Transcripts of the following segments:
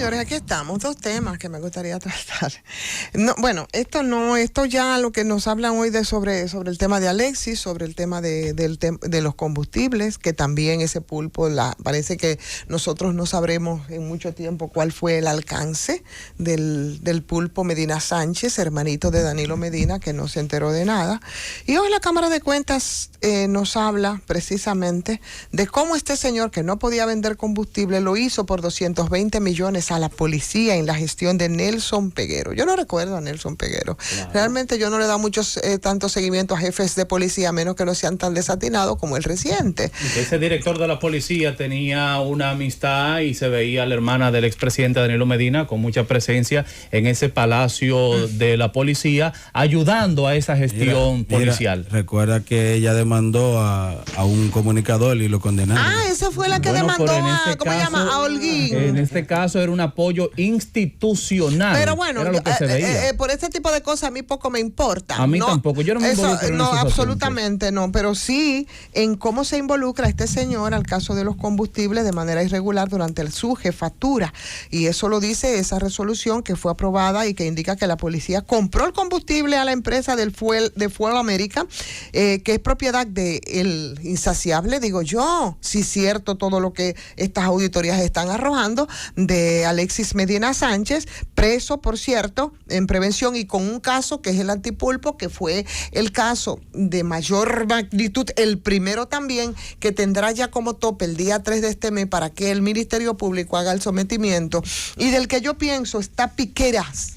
señores, aquí estamos. Dos temas que me gustaría tratar. No, bueno, esto ya lo que nos hablan hoy sobre el tema de Alexis, sobre el tema de los combustibles, que también ese pulpo, parece que nosotros no sabremos en mucho tiempo cuál fue el alcance del pulpo Medina Sánchez, hermanito de Danilo Medina, que no se enteró de nada. Y hoy la Cámara de Cuentas nos habla precisamente de cómo este señor que no podía vender combustible lo hizo por 220 millones a la policía en la gestión de Nelson Peguero. Yo no recuerdo a Nelson Peguero. Claro. Realmente yo no le he dado tanto seguimiento a jefes de policía, a menos que no sean tan desatinados como el reciente. Ese director de la policía tenía una amistad y se veía a la hermana del expresidente Danilo Medina con mucha presencia en ese palacio de la policía, ayudando a esa gestión policial. Recuerda que ella demandó a un comunicador y lo condenaron. Esa fue la que demandó ¿cómo se llama? A Holguín. En este caso era un apoyo institucional. Pero bueno, era lo que se veía. Por este tipo de cosas a mí poco me importa. A mí tampoco, yo no me involucro en no, esos absolutamente asuntos. No, pero sí en cómo se involucra este señor al caso de los combustibles de manera irregular durante su jefatura. Y eso lo dice esa resolución que fue aprobada y que indica que la policía compró el combustible a la empresa de Fuel América, que es propiedad de el insaciable, digo yo, si es cierto todo lo que estas auditorías están arrojando, de Alexis Medina Sánchez, preso, por cierto, en prevención y con un caso que es el antipulpo, que fue el caso de mayor magnitud, el primero también, que tendrá ya como tope el día 3 de este mes para que el Ministerio Público haga el sometimiento, y del que yo pienso está Piqueras,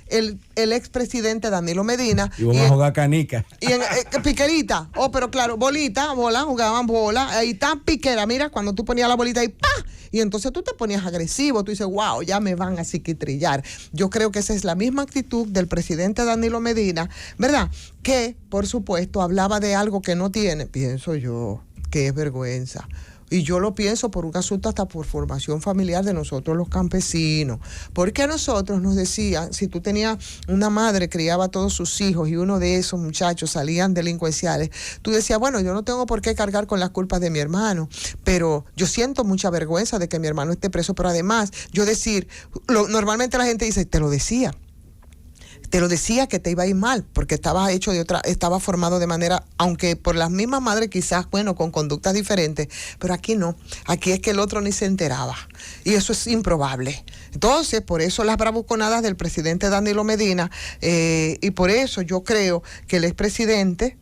el expresidente Danilo Medina. Y vamos a jugar canica. Y en Piquerita, pero claro, bola, jugaban bola, ahí está Piquera, mira, cuando tú ponías la bolita y ¡pa! Y entonces tú te ponías agresivo, tú dices, wow, ya me van a psiquitrillar. Yo creo que esa es la misma actitud del presidente Danilo Medina, ¿verdad? Que, por supuesto, hablaba de algo que no tiene, pienso yo, que es vergüenza. Y yo lo pienso por un asunto hasta por formación familiar de nosotros los campesinos. Porque a nosotros nos decían, si tú tenías una madre, criaba a todos sus hijos y uno de esos muchachos salían delincuenciales, tú decías, bueno, yo no tengo por qué cargar con las culpas de mi hermano, pero yo siento mucha vergüenza de que mi hermano esté preso, pero además, yo decir, normalmente la gente dice, te lo decía que te iba a ir mal, porque estaba formado de manera, aunque por las mismas madres quizás, bueno, con conductas diferentes, pero aquí no, aquí es que el otro ni se enteraba, y eso es improbable. Entonces, por eso las bravuconadas del presidente Danilo Medina, y por eso yo creo que el expresidente,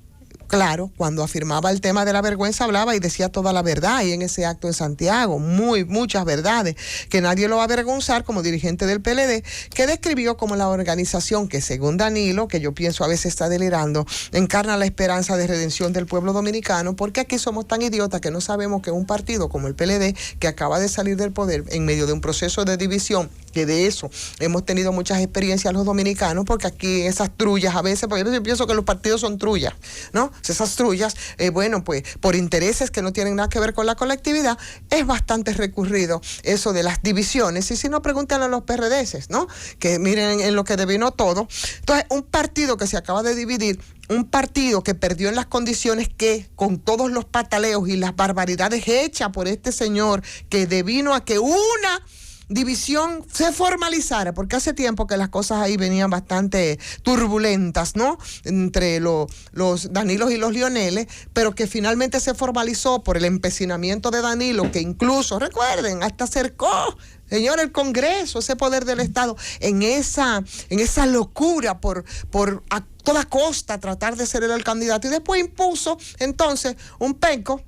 claro, cuando afirmaba el tema de la vergüenza hablaba y decía toda la verdad, y en ese acto en Santiago, muchas verdades, que nadie lo va a avergonzar como dirigente del PLD, que describió como la organización que según Danilo, que yo pienso a veces está delirando, encarna la esperanza de redención del pueblo dominicano, porque aquí somos tan idiotas que no sabemos que un partido como el PLD, que acaba de salir del poder en medio de un proceso de división, que de eso hemos tenido muchas experiencias los dominicanos, porque aquí esas trullas a veces, porque yo pienso que los partidos son trullas, ¿no? Esas trullas, bueno, pues por intereses que no tienen nada que ver con la colectividad, es bastante recurrido eso de las divisiones, y si no, pregúntenle a los PRDs, ¿no? Que miren en lo que devino todo. Entonces, un partido que se acaba de dividir, un partido que perdió en las condiciones que, con todos los pataleos y las barbaridades hechas por este señor, que devino a que una división se formalizara, porque hace tiempo que las cosas ahí venían bastante turbulentas, ¿no? Entre los Danilos y los Lioneles, pero que finalmente se formalizó por el empecinamiento de Danilo, que incluso, recuerden, hasta acercó, señor, el Congreso, ese poder del Estado, en esa locura por a toda costa tratar de ser el candidato, y después impuso entonces un penco,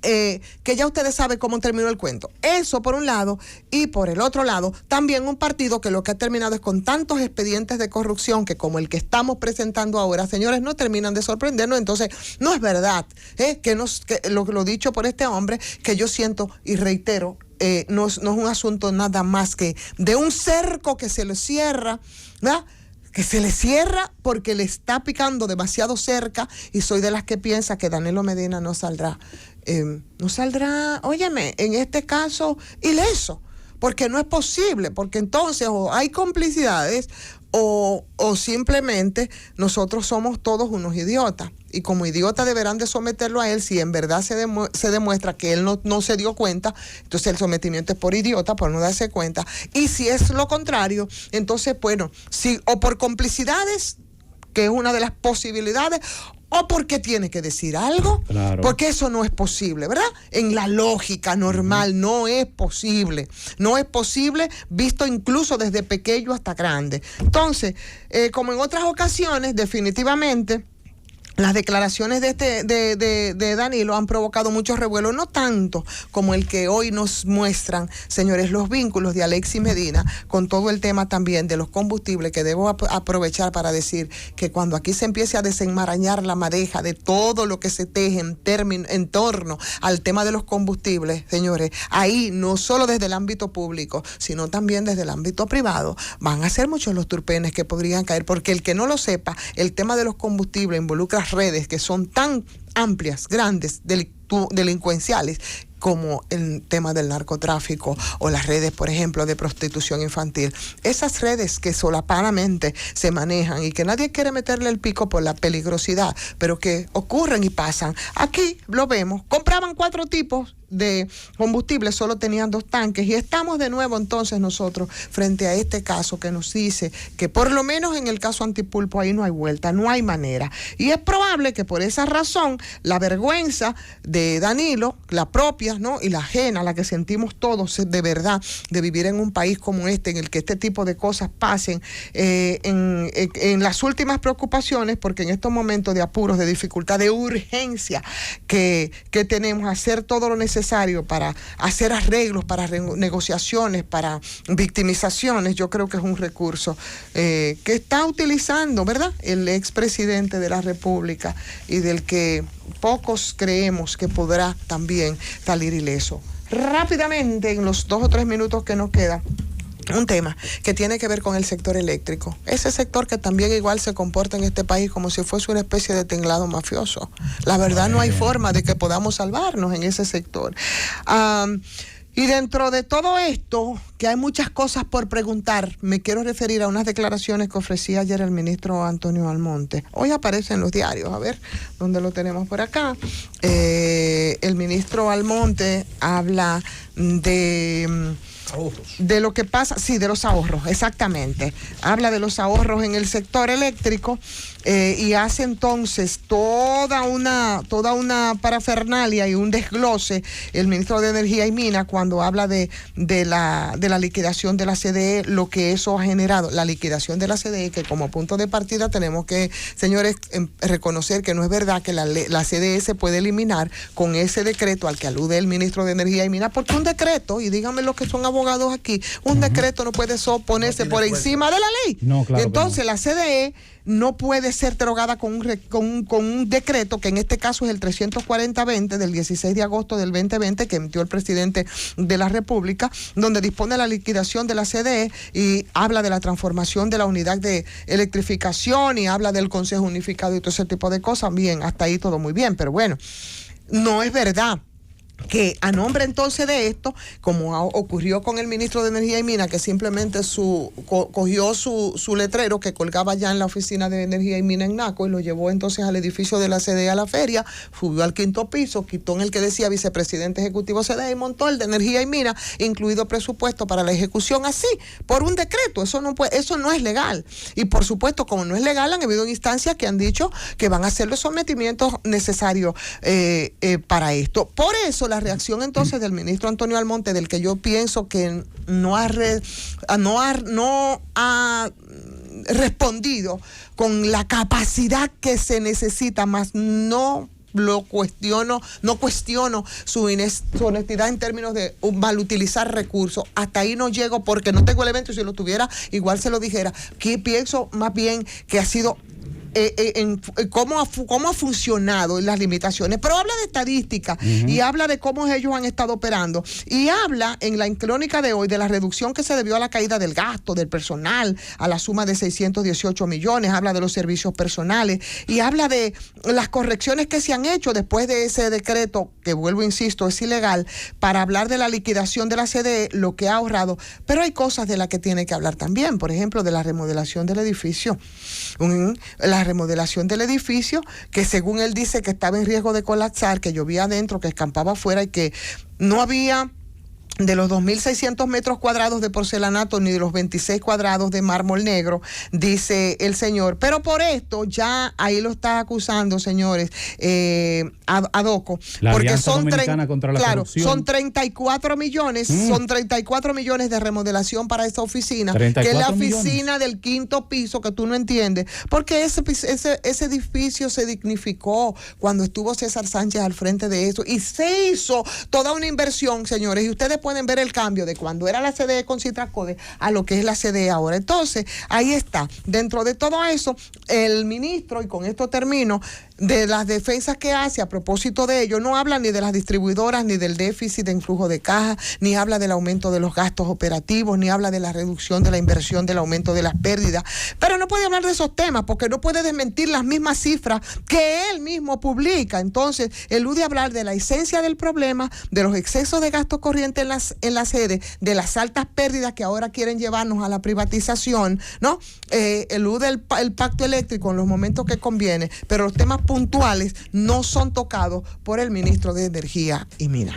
que ya ustedes saben cómo terminó el cuento. Eso por un lado, y por el otro lado, también un partido que lo que ha terminado es con tantos expedientes de corrupción que, como el que estamos presentando ahora, señores, no terminan de sorprendernos. Entonces, no es verdad que lo dicho por este hombre, que yo siento y reitero, no es un asunto nada más que de un cerco que se le cierra, ¿verdad? Que se le cierra porque le está picando demasiado cerca, y soy de las que piensa que Danilo Medina no saldrá, óyeme, en este caso, ileso, porque no es posible, porque entonces o hay complicidades o simplemente nosotros somos todos unos idiotas. Y como idiota deberán de someterlo a él si en verdad se demuestra que él no se dio cuenta. Entonces el sometimiento es por idiota, por no darse cuenta. Y si es lo contrario, entonces, bueno, si, o por complicidades, que es una de las posibilidades, o porque tiene que decir algo, claro, porque eso no es posible, ¿verdad? En la lógica normal no es posible, no es posible visto incluso desde pequeño hasta grande. Entonces, como en otras ocasiones, definitivamente, las declaraciones de Danilo han provocado mucho revuelo, no tanto como el que hoy nos muestran, señores, los vínculos de Alexis Medina con todo el tema también de los combustibles, que debo aprovechar para decir que cuando aquí se empiece a desenmarañar la madeja de todo lo que se teje en torno al tema de los combustibles, señores, ahí no solo desde el ámbito público, sino también desde el ámbito privado, van a ser muchos los turpenes que podrían caer, porque el que no lo sepa, el tema de los combustibles involucra redes que son tan amplias, grandes, delincuenciales, como el tema del narcotráfico o las redes, por ejemplo, de prostitución infantil. Esas redes que solapadamente se manejan y que nadie quiere meterle el pico por la peligrosidad, pero que ocurren y pasan. Aquí lo vemos, compraban 4 tipos de combustible, solo tenían 2 tanques, y estamos de nuevo entonces nosotros frente a este caso que nos dice que por lo menos en el caso Antipulpo ahí no hay vuelta, no hay manera, y es probable que por esa razón la vergüenza de Danilo, la propia, ¿no?, y la ajena, la que sentimos todos de verdad, de vivir en un país como este, en el que este tipo de cosas pasen, en las últimas preocupaciones, porque en estos momentos de apuros, de dificultad, de urgencia que tenemos, hacer todo lo necesario para hacer arreglos, para negociaciones, para victimizaciones, yo creo que es un recurso que está utilizando, ¿verdad?, el expresidente de la República, y del que pocos creemos que podrá también salir ileso. Rápidamente, en los 2 o 3 minutos que nos quedan, un tema que tiene que ver con el sector eléctrico. Ese sector que también igual se comporta en este país como si fuese una especie de tinglado mafioso. La verdad, no hay forma de que podamos salvarnos en ese sector. Y dentro de todo esto, que hay muchas cosas por preguntar, me quiero referir a unas declaraciones que ofrecía ayer el ministro Antonio Almonte. Hoy aparece en los diarios, a ver, ¿dónde lo tenemos por acá? El ministro Almonte habla de lo que pasa, sí, de los ahorros, exactamente. Habla de los ahorros en el sector eléctrico y hace entonces toda una parafernalia y un desglose el ministro de Energía y Minas cuando habla de la liquidación de la CDE, lo que eso ha generado, la liquidación de la CDE, que como punto de partida tenemos que, señores, reconocer que no es verdad que la CDE se puede eliminar con ese decreto al que alude el ministro de Energía y Minas, porque un decreto, y díganme los que son abogados aquí, un decreto no puede oponerse por encima de la ley. No, claro. Entonces la CDE no puede ser derogada con un decreto, que en este caso es el 340-20 del 16 de agosto del 2020, que emitió el presidente de la República, donde dispone la liquidación de la CDE y habla de la transformación de la unidad de electrificación y habla del Consejo Unificado y todo ese tipo de cosas. Bien, hasta ahí todo muy bien, pero bueno, no es verdad que a nombre entonces de esto, como ocurrió con el ministro de Energía y Minas, que simplemente cogió su letrero que colgaba ya en la oficina de Energía y Minas en Naco y lo llevó entonces al edificio de la CDE a la feria, subió al 5º piso, quitó en el que decía vicepresidente ejecutivo CDE y montó el de Energía y Minas, incluido presupuesto para la ejecución, así, por un decreto. Eso no es legal. Y por supuesto, como no es legal, han habido instancias que han dicho que van a hacer los sometimientos necesarios para esto. Por eso la reacción entonces del ministro Antonio Almonte, del que yo pienso que no ha respondido con la capacidad que se necesita, más no cuestiono su honestidad en términos de mal utilizar recursos. Hasta ahí no llego porque no tengo el evento, y si lo tuviera igual se lo dijera. Que pienso más bien que ha sido cómo ha funcionado en las limitaciones, pero habla de estadística y habla de cómo ellos han estado operando y habla en la crónica de hoy de la reducción que se debió a la caída del gasto, del personal, a la suma de 618 millones, habla de los servicios personales y habla de las correcciones que se han hecho después de ese decreto, que vuelvo, insisto, es ilegal, para hablar de la liquidación de la CDE, lo que ha ahorrado, pero hay cosas de las que tiene que hablar también, por ejemplo, de la remodelación del edificio, la remodelación del edificio, que según él dice que estaba en riesgo de colapsar, que llovía adentro, que escampaba afuera y que no había de los 2.600 metros cuadrados de porcelanato ni de los 26 cuadrados de mármol negro, dice el señor. Pero por esto ya ahí lo está acusando, señores, Adoco. La porque Alianza son Dominicana contra la corrupción. son 34 millones, son 34 millones de remodelación para esa oficina, que es la oficina del quinto piso, que tú no entiendes, porque ese edificio se dignificó cuando estuvo César Sánchez al frente de eso y se hizo toda una inversión, señores, y ustedes pueden ver el cambio de cuando era la CDE con Citracode a lo que es la CDE ahora. Entonces, ahí está. Dentro de todo eso, el ministro, y con esto termino, de las defensas que hace a propósito de ello, no habla ni de las distribuidoras, ni del déficit en flujo de caja, ni habla del aumento de los gastos operativos, ni habla de la reducción de la inversión, del aumento de las pérdidas. Pero no puede hablar de esos temas porque no puede desmentir las mismas cifras que él mismo publica. Entonces, elude hablar de la esencia del problema, de los excesos de gasto corriente en la sede, de las altas pérdidas que ahora quieren llevarnos a la privatización, ¿no? Elude el pacto eléctrico en los momentos que conviene, pero los temas puntuales no son tocados por el ministro de Energía y Minas.